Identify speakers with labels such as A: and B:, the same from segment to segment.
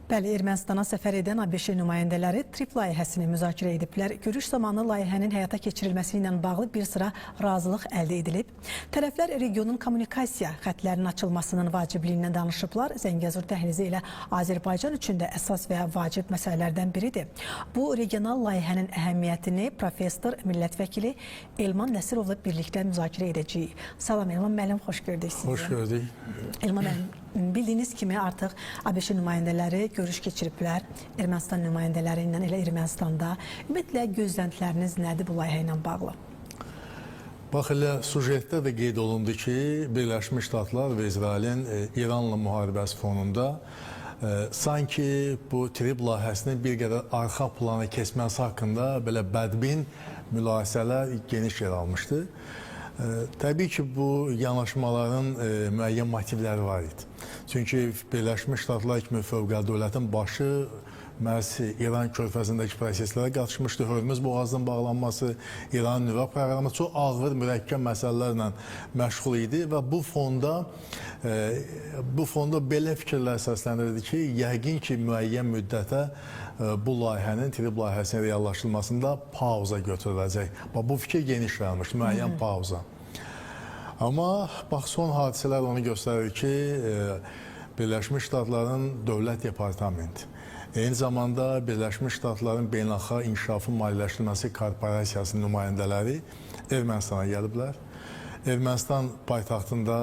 A: Bəli, Ermənistana səfər edən ABŞ nümayəndələri TRIP layihəsini müzakirə ediblər. Görüş zamanı layihənin həyata keçirilməsi ilə bağlı bir sıra razılıq əldə edilib. Tərəflər regionun kommunikasiya xətlərinin açılmasının vacibliyindən danışıblar. Zəngəzur dəhlizi ilə Azərbaycan üçün də əsas və vacib məsələlərdən biridir. Bu regional layihənin əhəmiyyətini professor, millət vəkili Elman Nəsirovla birlikdə müzakirə edəcəyik. Salam Elman müəllim, xoş gördük sizi.
B: Xoş gördük.
A: Elman müəllim, bildiyiniz kimi artıq ABŞ nümayəndələri görüş keçiriblər. Ermənistan nümayəndələri ilə elə Ermənistanda. Ümumiyyətlə gözləntiləriniz nədir bu layihə ilə bağlı?
B: Bax, elə sujetdə də qeyd olundu ki, Birləşmiş Ştatlar və İsrailin İranla müharibəsi fonunda sanki bu TRIP layihəsinin bir qədər arxa plana keçməsi haqqında belə bədbin mülahisələr geniş yer almışdı. Təbii ki, bu yanaşmaların müəyyən motivləri var idi. Çünki Birləşmiş Ştatlar kimi fövqəladə dövlətin başı məhz İran körfəzindəki proseslərə qatışmışdı. Hörmüz boğazının bağlanması, İranın nüvə proqramı çox ağır, mürəkkəb məsələlərlə məşğul idi və bu fonda belə fikirlər səslənirdi ki, yəqin ki, müəyyən müddətə bu layihənin, TRIP layihəsinin reallaşdırılmasında pauza götürüləcək. Bu fikir geniş yayılmış, müəyyən pauza. Amma bax, son hadisələr onu göstərir ki, Birləşmiş Ştatların Dövlət Departamenti, eyni zamanda Birləşmiş Ştatların Beynəlxalq İnkişafın Maliyyələşdirilməsi Korporasiyasının nümayəndələri Ermənistana gəliblər. Ermənistan paytaxtında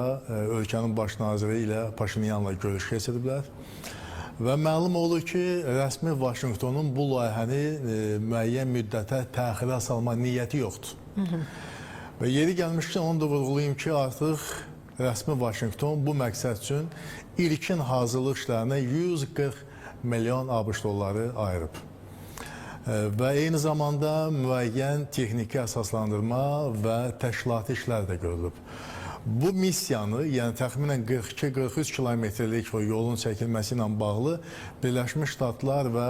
B: ölkənin baş naziri ilə Paşinyanla görüş keçiriblər. Və məlum olur ki, rəsmi Vaşinqtonun bu layihəni müəyyən müddətə təxirə salma niyyəti yoxdur. Və yeri gəlmişkən onu da vurğulayayım ki, artıq rəsmi Vaşinqton bu məqsəd üçün ilkin hazırlıq işlərinə 140 milyon ABŞ dolları ayırıb. Və eyni zamanda müəyyən texniki əsaslandırma və təşkilati işlər də görülüb. Bu missiyanı, yəni təxminən 42-43 kilometrlik yolun çəkilməsi ilə bağlı Birləşmiş Ştatlar və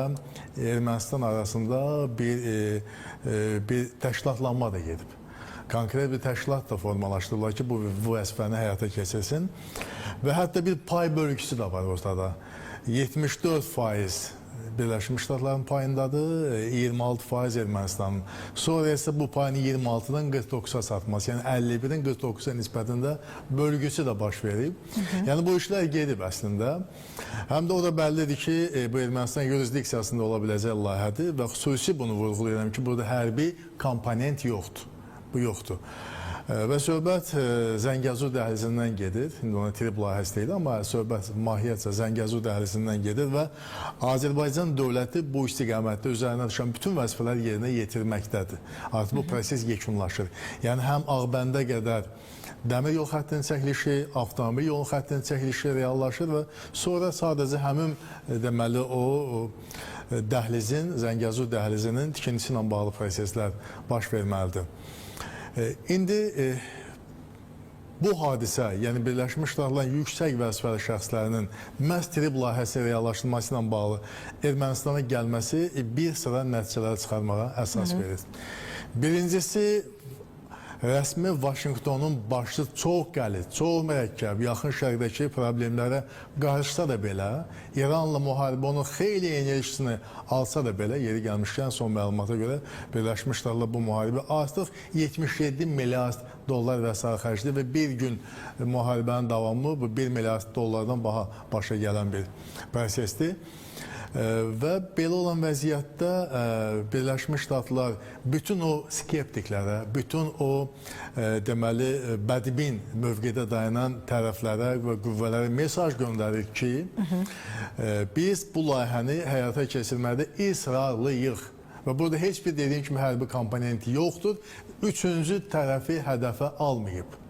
B: Ermənistan arasında bir təşkilatlanma da gedib. Konkret bir təşkilat da formalaşdırırlar ki, bu vəzifəni həyata keçirsin. Və hətta bir pay bölgüsü də var ortada. 74% Birləşmiş Ştatların payındadır, 26% Ermənistanın. Sonra isə bu payını 26-dan 49-a satması, yəni 51-in 49-a nisbətində bölgüsü də baş verib. Yəni bu işlər gedib əslində. Həm də o da bəllidir ki, bu Ermənistan yurisdiksiyasında ola biləcək layihədir və xüsusi bunu vurğulayıram ki, burada hərbi komponent yoxdur. Bu yoxdur. Və söhbət Zəngəzur dəhlizindən gedir. İndi ona TRIP layihəsi deyil, amma söhbət mahiyyətcə Zəngəzur dəhlizindən gedir və Azərbaycan dövləti bu istiqamətdə üzərinə düşən bütün vəzifələr yerinə yetirməkdədir. Artıq bu proses yekunlaşır. Yəni həm Ağbəndə qədər dəmir yol xəttinin çəkilişi, avtomobil yol xəttinin çəkilişi reallaşır və sonra sadəcə həmin deməli o dəhlizin, Zəngəzur dəhlizinin tikintisi ilə bağlı proseslər baş verməlidir. İndi bu hadisə, yəni Birləşmiş Ştatların yüksək vəzifəli şəxslərinin məhz TRIP layihəsi reallaşdırılması ilə bağlı Ermənistana gəlməsi bir sıra nəticələr çıxarmağa əsas verir. Birincisi, rəsmi Vaşinqtonun başı çox qəlit, çox mürəkkəb, yaxın şərqdəki problemlərə qarışsa da belə, İranla müharibə onun xeyli enerjisini alsa da belə, yeri gəlmişkən son məlumata görə Birləşmiş Ştatlar bu müharibə artıq 77 milyard dollar vəsait xərcdir və bir gün müharibənin davamı bu 1 milyard dollardan başa gələn bir prosesdir. Və belə olan vəziyyətdə Birləşmiş Ştatlar bütün o skeptiklərə, bütün o deməli bədbin mövqedə dayanan tərəflərə və qüvvələrə mesaj göndərir ki, biz bu layihəni həyata keçirmədə israrlıyıq. Və burada heç bir dediyim kimi hərbi komponenti yoxdur. Üçüncü tərəfi hədəfə almayıb.